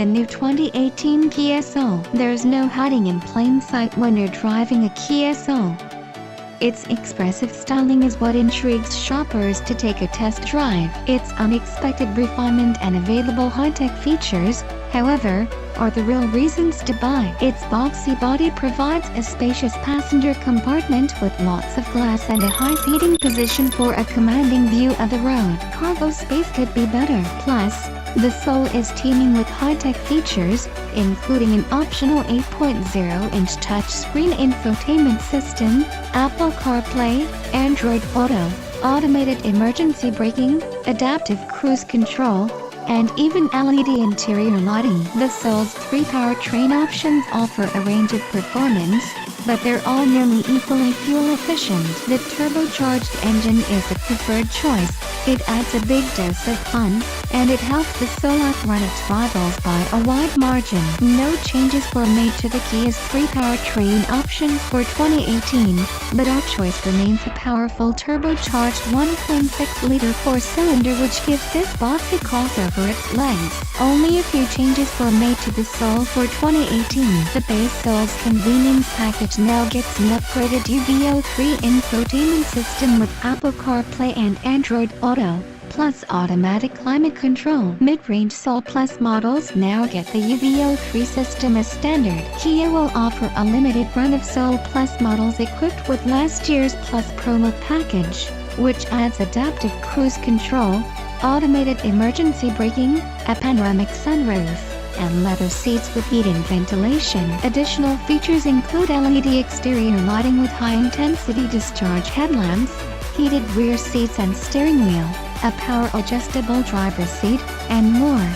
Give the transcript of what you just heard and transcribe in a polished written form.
the new 2018 Kia Soul. There's no hiding in plain sight when you're driving a Kia Soul. Its expressive styling is what intrigues shoppers to take a test drive. Its unexpected refinement and available high-tech features, however, are the real reasons to buy. Its boxy body provides a spacious passenger compartment with lots of glass and a high seating position for a commanding view of the road. Cargo space could be better. Plus, the Soul is teeming with high-tech features, including an optional 8.0-inch touchscreen infotainment system, Apple CarPlay, Android Auto, automated emergency braking, adaptive cruise control, and even LED interior lighting. The Soul's three powertrain options offer a range of performance, but they're all nearly equally fuel efficient. The turbocharged engine is the preferred choice. It adds a big dose of fun, and it helps the Soul outrun its rivals by a wide margin. No changes were made to the Kia's three powertrain options for 2018, but our choice remains a powerful turbocharged 1.6-liter four-cylinder which gives this boxy crossover its legs. Only a few changes were made to the Soul for 2018. The base Soul's convenience package now gets an upgraded UVO3 infotainment system with Apple CarPlay and Android Auto, plus automatic climate control. Mid-range Soul Plus models now get the UVO3 system as standard. Kia will offer a limited run of Soul Plus models equipped with last year's Plus promo package, which adds adaptive cruise control, automated emergency braking, a panoramic sunroof, and leather seats with heated ventilation. Additional features include LED exterior lighting with high-intensity discharge headlamps, heated rear seats and steering wheel, a power-adjustable driver's seat, and more.